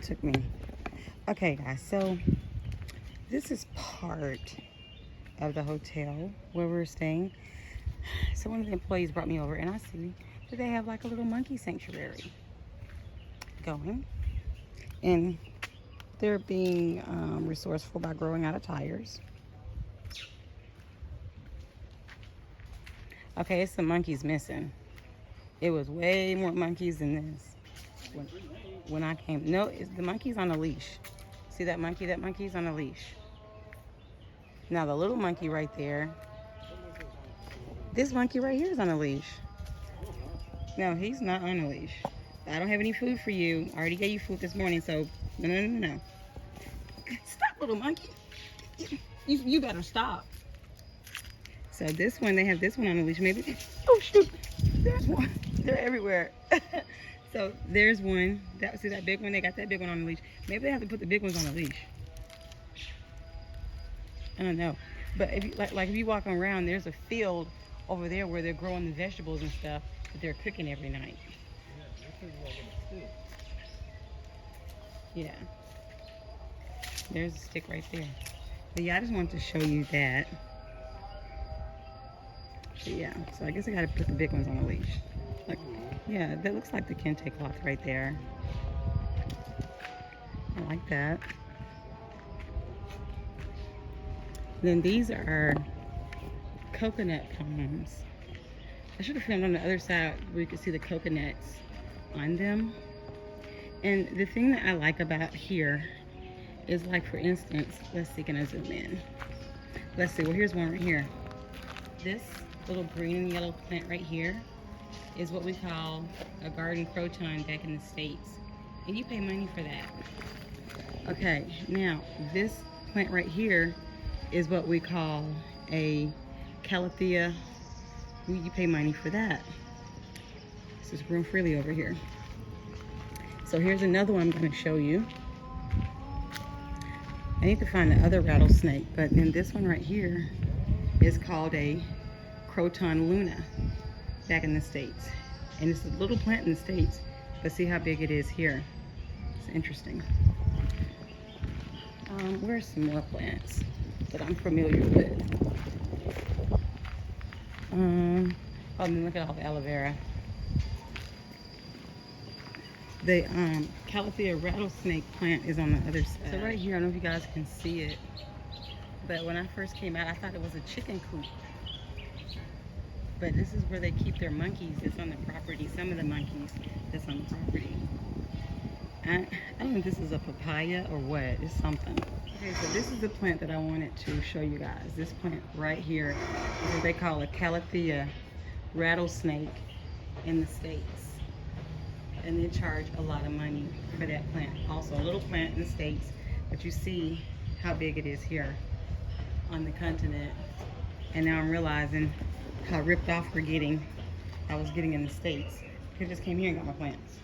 it took me. Okay, guys, so this is part of the hotel where we're staying. So one of the employees brought me over, and I see that they have like a little monkey sanctuary going. And they're being resourceful by growing out of tires. Okay, it's some monkeys missing. It was way more monkeys than this when I came. No, it's the monkey's on a leash. See that monkey? That monkey's on a leash. Now the little monkey right there, this monkey right here is on a leash. No, he's not on a leash. I don't have any food for you. I already gave you food this morning, so no. Stop, little monkey. You better stop. So this one, they have this one on a leash. Maybe, oh shoot, there's one. They're everywhere. So there's one. See that big one? They got that big one on the leash. Maybe they have to put the big ones on the leash. I don't know. But if you, like if you walk around, there's a field over there where they're growing the vegetables and stuff that they're cooking every night. Yeah. There's a stick right there. But yeah, I just wanted to show you that. But yeah, so I guess I gotta put the big ones on the leash. Like, yeah, that looks like the kente cloth right there. I like that. Then these are coconut palms. I should have filmed on the other side where you could see the coconuts on them. And the thing that I like about here is, like, for instance, let's see, can I zoom in? Let's see, well, here's one right here. This little green and yellow plant right here is what we call a garden croton back in the States. And you pay money for that. Okay, now this plant right here is what we call a calathea. You pay money for that. This is grown freely over here. So here's another one I'm going to show you. I need to find the other rattlesnake, but then this one right here is called a Croton luna back in the States. And it's a little plant in the States, but see how big it is here. It's interesting. Where's some more plants that I'm familiar with? Oh, then look at all the aloe vera. The calathea rattlesnake plant is on the other side. So right here, I don't know if you guys can see it, but when I first came out, I thought it was a chicken coop. But this is where they keep their monkeys. It's on the property. Some of the monkeys that's on the property. I don't know if this is a papaya or what. It's something. Okay, so this is the plant that I wanted to show you guys. This plant right here is what they call a calathea rattlesnake in the States. And they charge a lot of money for that plant. Also a little plant in the States, but you see how big it is here on the continent. And now I'm realizing how ripped off I was getting in the States. I just came here and got my plants.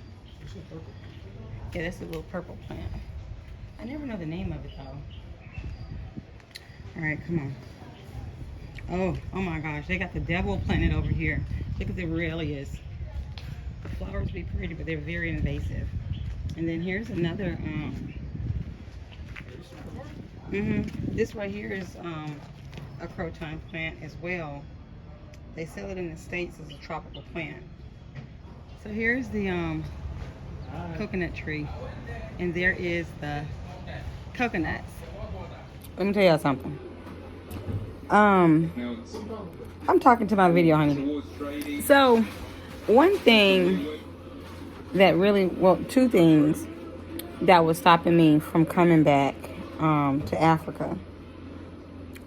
Yeah, that's a little purple plant. I never know the name of it though. All right, come on. Oh my gosh, they got the devil planted over here. Look at the Aurelius. The flowers be pretty, but they're very invasive. And then here's another, this right here is a croton plant as well. They sell it in the States as a tropical plant. So here's the coconut tree, and there is the coconuts. Let me tell y'all something. I'm talking to my video, honey. So one thing that really, well, two things that was stopping me from coming back to Africa.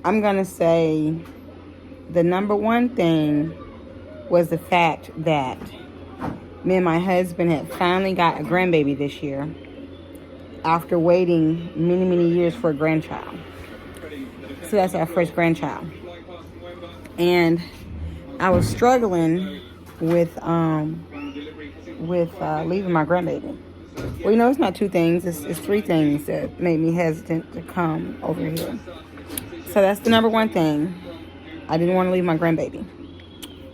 I'm gonna say the number one thing was the fact that me and my husband had finally got a grandbaby this year after waiting many years for a grandchild. So that's our first grandchild. And I was struggling with leaving my grandbaby. Well, you know, it's not two things. It's three things that made me hesitant to come over here. So that's the number one thing. I didn't want to leave my grandbaby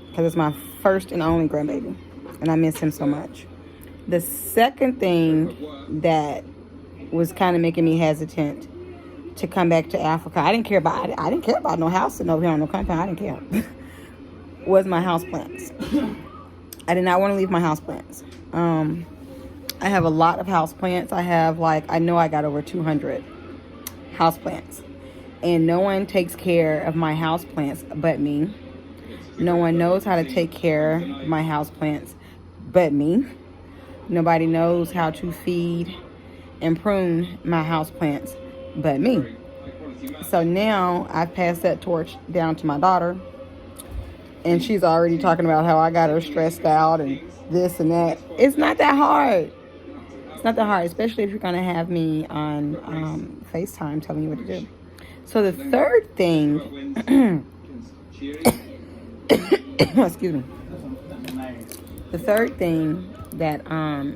because it's my first and only grandbaby, and I miss him so much. The second thing that was kind of making me hesitant to come back to Africa. I didn't care about no house and over here on no compound. I didn't care. Was my house plants. I did not want to leave my house plants. I have a lot of house plants. I know I got over 200 house plants. And no one takes care of my house plants but me. No one knows how to take care of my house plants but me. Nobody knows how to feed and prune my house plants but me. So now I've passed that torch down to my daughter. And she's already talking about how I got her stressed out and this and that. It's not that hard. It's not that hard, especially if you're going to have me on FaceTime telling you what to do. So the third thing, excuse me. The third thing that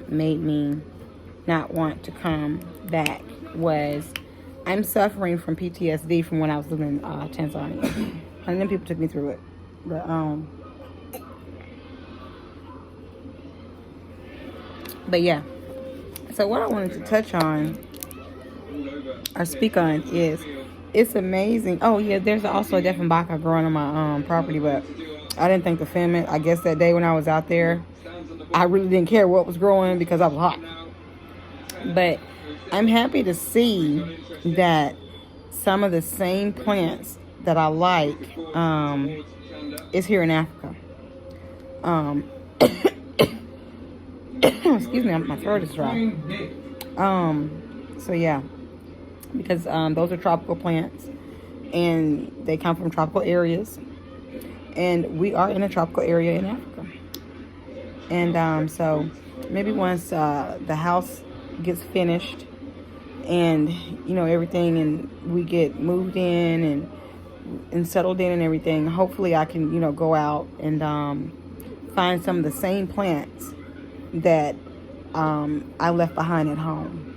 made me not want to come back was I'm suffering from PTSD from when I was living in Tanzania. And then people took me through it. But yeah. So what I wanted to touch on or speak on is it's amazing. Oh yeah, there's also a Dieffenbacher growing on my property, but I didn't think to film it. I guess that day when I was out there, I really didn't care what was growing because I was hot. But I'm happy to see that some of the same plants that I like is here in Africa. Excuse me, my throat is dry. So yeah, because those are tropical plants and they come from tropical areas, and we are in a tropical area in Africa. And so maybe once the house gets finished and everything, and we get moved in and settled in and everything, hopefully I can go out and find some of the same plants that I left behind at home.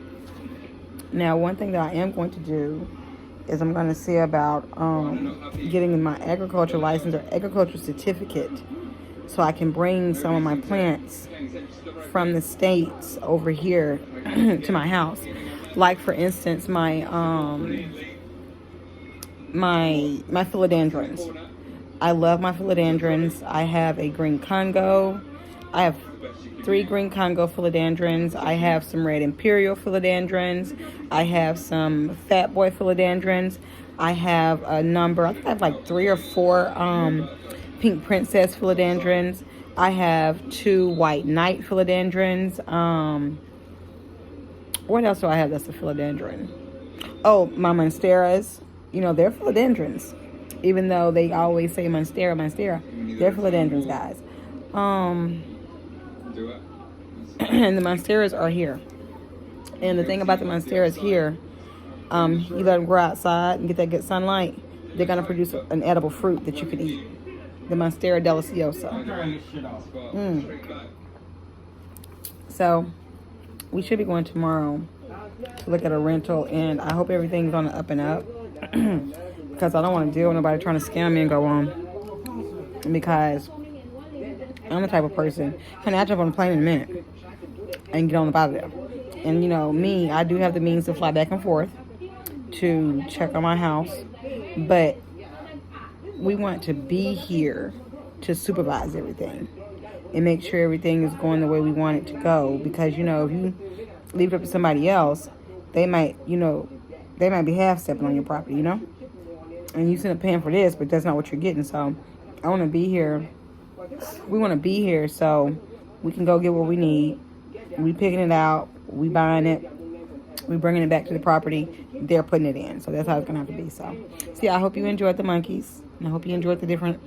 Now, one thing that I am going to do is I'm going to see about getting my agriculture license or agriculture certificate, so I can bring some of my plants from the States over here to my house. Like, for instance, my philodendrons. I love my philodendrons. I have a green Congo. I have 3 green Congo philodendrons. I have some red imperial philodendrons. I have some fat boy philodendrons. I have a number, I think I have like 3 or 4 pink princess philodendrons. I have 2 white knight philodendrons. What else do I have that's a philodendron? Oh, my monsteras. They're philodendrons. Even though they always say monstera, they're philodendrons, guys. And the monsteras are here. And the thing about the monsteras here, you let them grow outside and get that good sunlight, they're going to produce an edible fruit that you can eat. The Monstera deliciosa. So, we should be going tomorrow to look at a rental, and I hope everything's on the up and up. Because I don't want to deal with nobody trying to scam me and go on. Because I'm the type of person, honey, I jump on a plane in a minute and get on the out of there. And me, I do have the means to fly back and forth to check on my house, but we want to be here to supervise everything and make sure everything is going the way we want it to go. Because if you leave it up to somebody else, they might be half stepping on your property, and you end up paying for this, but that's not what you're getting. So I want to be here. We want to be here so we can go get what we need. We picking it out. We buying it. We bringing it back to the property. They're putting it in. So that's how it's going to have to be. So I hope you enjoyed the monkeys. And I hope you enjoyed the different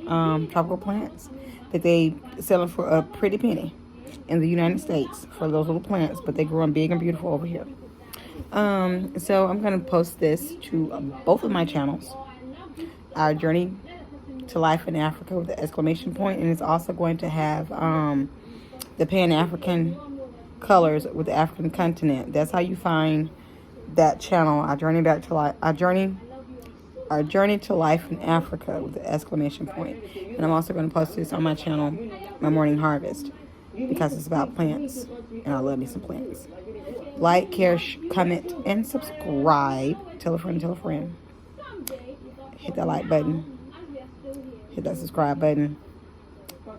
tropical plants that they selling for a pretty penny in the United States for those little plants. But they're growing big and beautiful over here. So I'm going to post this to both of my channels. Our journey to life in Africa with the exclamation point, and it's also going to have the Pan-African colors with the African continent. That's how you find that channel. Our journey to life in Africa with the exclamation point. And I'm also going to post this on my channel, My Morning Harvest, because it's about plants, and I love me some plants. Like, share, comment, and subscribe. Tell a friend, tell a friend. Hit that like button. Hit that subscribe button.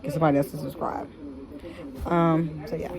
Get somebody else to subscribe. So yeah.